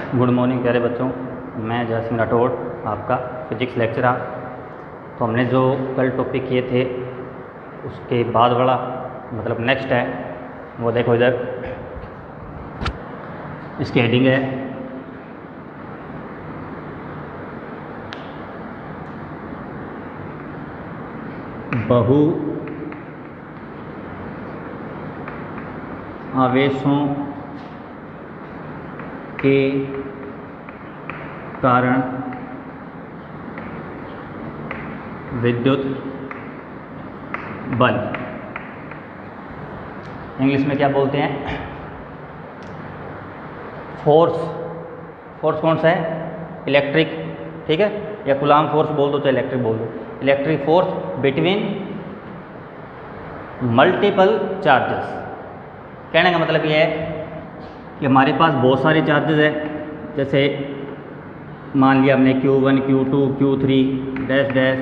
Good morning प्यारे बच्चों, मैं जय सिंह राठौड़, आपका फिजिक्स लेक्चरर। तो हमने जो कल टॉपिक किए थे उसके बाद वाला मतलब नेक्स्ट है वो देखो इधर, इसकी हेडिंग है बहु आवेशों के कारण विद्युत बल। इंग्लिश में क्या बोलते हैं? फोर्स। फोर्स कौन सा है? इलेक्ट्रिक, ठीक है, या कूलाम फोर्स बोल दो चाहे इलेक्ट्रिक बोल दो। Electric force between multiple charges. कहने का मतलब ये है कि हमारे पास बहुत सारे चार्जेस हैं, जैसे मान लिया हमने Q1, Q2, Q3 dash dash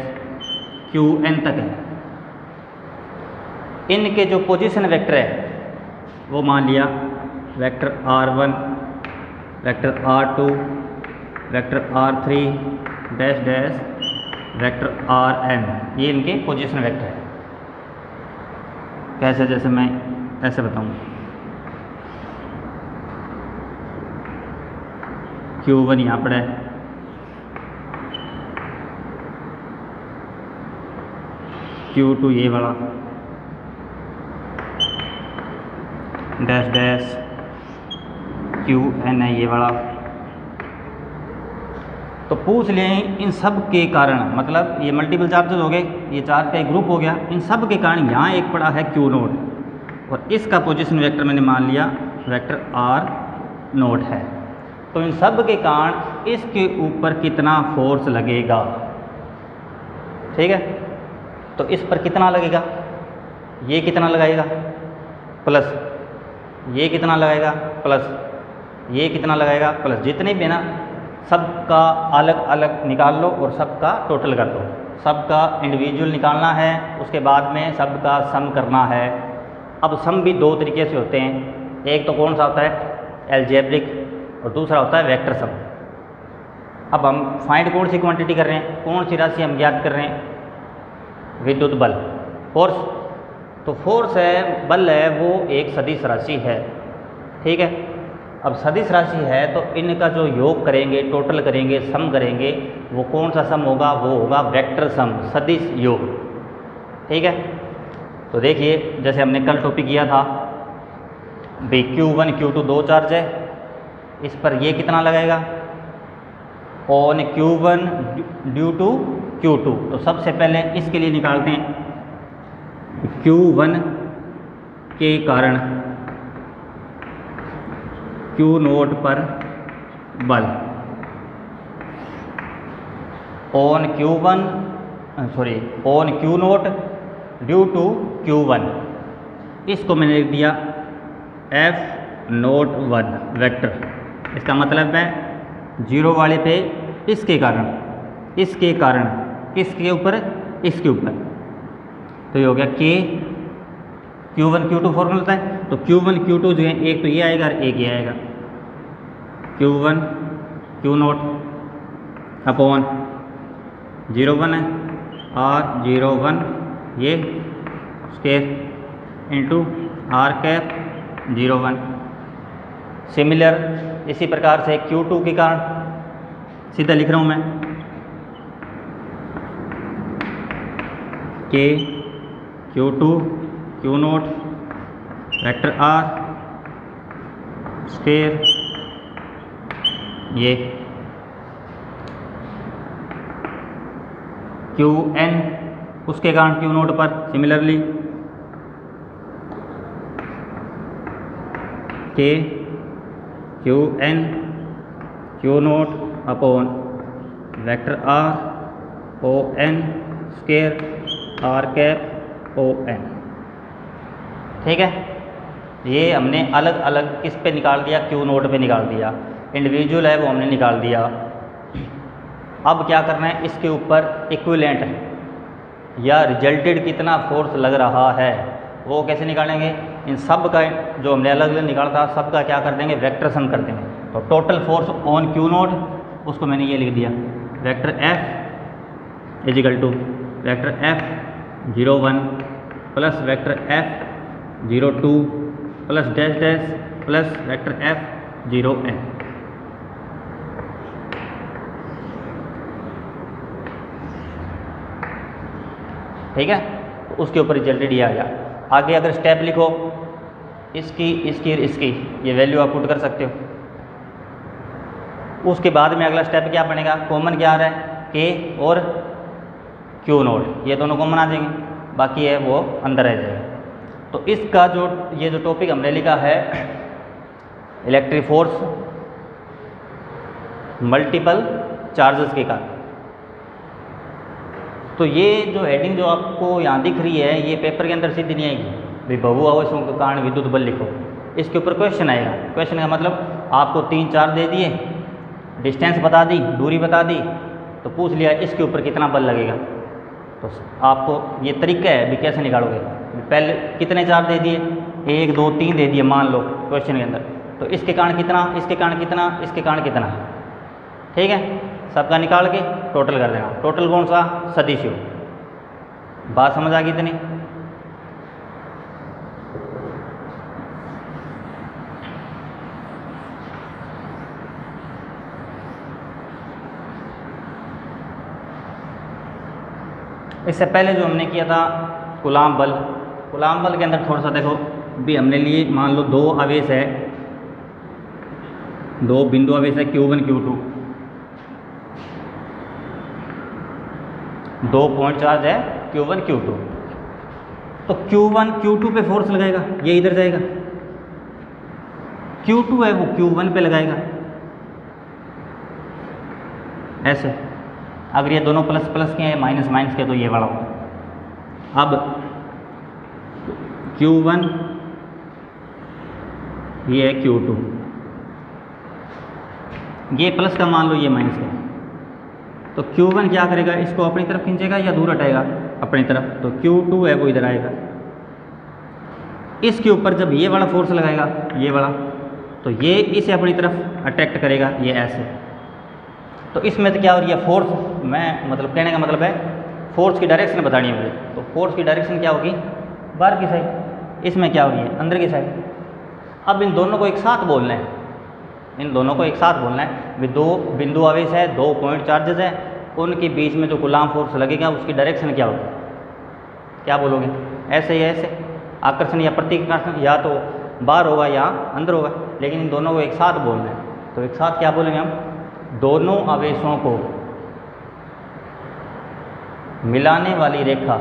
Qn तक है। इनके जो पोजीशन वेक्टर है वो मान लिया vector R1, vector R2, vector R3 dash dash vector Rn, ये इनके पोजीशन वेक्टर है। कैसे? जैसे मैं ऐसे बताऊँ, Q1 यहाँ पर है, Q2 ये वाला डैश डैश Qn है ये वाला। तो पूछ लें इन सब के कारण, मतलब ये मल्टीपल चार्जेस हो गए, ये चार्ज का एक ग्रुप हो गया, इन सब के कारण यहाँ एक पड़ा है Q0 और इसका पोजीशन वेक्टर मैंने मान लिया वेक्टर R0 है। तो इन सब के कारण इसके ऊपर कितना फोर्स लगेगा, ठीक है? तो इस पर कितना लगेगा? ये कितना लगाएगा प्लस, ये कितना लगाएगा प्लस, ये कितना लगाएगा प्लस, जितने भी ना सबका अलग अलग निकाल लो और सबका टोटल कर दो। सबका इंडिविजुअल निकालना है, उसके बाद में सबका सम करना है। अब सम भी दो तरीके से होते हैं, एक तो कौन सा होता है? एल्जेब्रिक, और दूसरा होता है वेक्टर सम। अब हम फाइंड कौन सी क्वांटिटी कर रहे हैं, कौन सी राशि हम ज्ञात कर रहे हैं? विद्युत बल, फोर्स। तो फोर्स है, बल है, वो एक सदिश राशि है, ठीक है। अब सदिश राशि है तो इनका जो योग करेंगे, टोटल करेंगे, सम करेंगे, वो कौन सा सम होगा? वो होगा वेक्टर सम, सदिश योग, ठीक है। तो देखिए जैसे हमने कल टॉपिक किया था भाई Q1 Q2 दो चार्ज है, इस पर ये कितना लगेगा on Q1 due to Q2। तो सबसे पहले इसके लिए निकालते हैं Q1 के कारण Q0 पर बल on Q0 due to Q1। इसको मैंने लिख दिया F01 वेक्टर। इसका मतलब है जीरो वाले पे इसके कारण, इसके कारण, किसके ऊपर? इसके ऊपर। तो ये हो गया K Q1 Q2 फॉर्मूला होता है। तो Q1 Q2 जो है, एक तो ये आएगा और एक ये आएगा, Q1 Q0 अपॉन 01 है R01 ये square into R cap 01। Similar इसी प्रकार से Q2 के कारण सीधा लिख रहा हूँ मैं, K Q2 Q0 vector R square ये Qn उसके कारण Q0 पर similarly K Qn Q0 upon vector R ON square R cap ON, ठीक है। ये हमने अलग अलग किस पे निकाल दिया? Q0 पे निकाल दिया, इंडिविजुअल है वो हमने निकाल दिया। अब क्या करना है? इसके ऊपर इक्विवेलेंट या रिजल्टेड कितना फोर्स लग रहा है वो कैसे निकालेंगे? इन सब का जो हमने अलग अलग निकाला था सब का क्या कर देंगे? वेक्टर सम कर देंगे। तो total force on q naught, उसको मैंने ये लिख दिया vector F equal to vector F01 plus vector F02 plus dash dash plus vector F0n। ठीक है, तो उसके ऊपर रिजल्ट दिया गया। आगे अगर स्टेप लिखो इसकी इसकी इसकी ये वैल्यू आप पुट कर सकते हो। उसके बाद में अगला स्टेप क्या बनेगा, कॉमन क्या आ रहा है, के और क्यू नोट, ये दोनों कॉमन आ जाएंगे, बाकी है वो अंदर रह जाएगा। तो इसका जो ये जो टॉपिक हमने लिखा है इलेक्ट्रिक फोर्स मल्टीपल चार्जेस के कारण, तो ये जो हेडिंग जो आपको यहाँ दिख रही है ये पेपर के अंदर सीधी नहीं आएगी, भाई बहु आवेशों के कारण विद्युत बल लिखो, इसके ऊपर क्वेश्चन आएगा। क्वेश्चन का मतलब आपको 3 चार्ज दे दिए, डिस्टेंस बता दी, दूरी बता दी, तो पूछ लिया इसके ऊपर कितना बल लगेगा। तो आपको ये तरीका है भी कैसे निकालोगे, पहले कितने चार्ज दे दिए, 1 2 3 दे दिए मान लो क्वेश्चन के अंदर, तो इसके कारण कितना, इसके कारण कितना, इसके कारण कितना, ठीक है, सबका निकाल के टोटल कर देना। टोटल कौन सा, सदिश। बात समझ आ गई इतनी। इससे पहले जो हमने किया था कूलाम बल, कूलाम बल के अंदर थोड़ा सा देखो भी हमने लिए, मान लो 2 आवेश है, 2 बिंदु आवेश है Q1 Q2, 2 पॉइंट चार्ज है Q1 Q2, तो Q1 Q2 पे फोर्स लगाएगा, ये इधर जाएगा, Q2 है वो Q1 पे लगाएगा ऐसे। अगर ये दोनों प्लस प्लस के हैं, माइनस माइनस के, तो ये वाला होगा। अब Q1 ये है Q2, ये प्लस का मान लो, ये माइनस का, तो Q1 क्या करेगा, इसको अपनी तरफ खींचेगा या दूर हटाएगा, अपनी तरफ, तो Q2 है वो इधर आएगा। इसके ऊपर जब ये वाला फोर्स लगाएगा, ये वाला, तो ये इसे अपनी तरफ अट्रैक्ट करेगा, ये ऐसे। तो इसमें तो क्या हो रही है, फोर्स, मैं मतलब कहने का मतलब है फोर्स की डायरेक्शन बतानी है मुझे, तो फोर्स की डायरेक्शन क्या होगी, बाहर की साइड, इसमें क्या हो रही है, अंदर की साइड। अब इन दोनों को एक साथ बोलना है, इन दोनों को एक साथ बोलना है, वे 2 बिंदु आवेश है, 2 पॉइंट चार्जेस है, उनके बीच में जो कूलाम फोर्स लगेगा उसकी डायरेक्शन क्या होगी, क्या बोलोगे, ऐसे या ऐसे, आकर्षण या प्रतिकर्षण, या तो बाहर होगा या अंदर होगा, लेकिन इन दोनों को एक साथ बोलना है। तो एक साथ क्या बोलेंगे हम, दोनों आवेशों को मिलाने वाली रेखा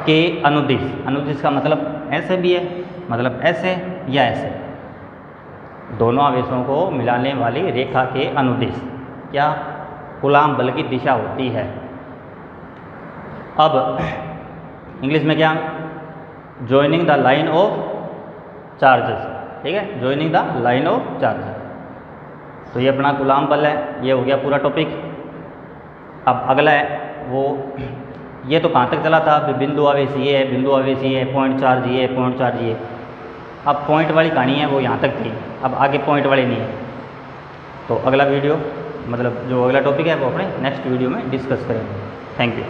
के अनुदिश, अनुदिश का मतलब ऐसे भी है, मतलब ऐसे या ऐसे, दोनों आवेशों को मिलाने वाली रेखा के अनुदिश क्या कूलाम बल की दिशा होती है। अब इंग्लिश में क्या, joining the line of charges, ठीक है, joining the line of charges. तो ये अपना कूलाम बल है, ये हो गया पूरा टॉपिक। अब अगला है वो, ये तो कहाँ तक चला था, बिंदु आवेश ये है, बिंदु आवेश ये है, पॉइंट चार्ज ये है, पॉइंट चार्ज ये। अब पॉइंट वाली कहानी है वो यहाँ तक थी, अब आगे पॉइंट वाली नहीं है। तो अगला वीडियो मतलब जो अगला टॉपिक है वो अपने नेक्स्ट वीडियो में डिस्कस करेंगे। Thank you.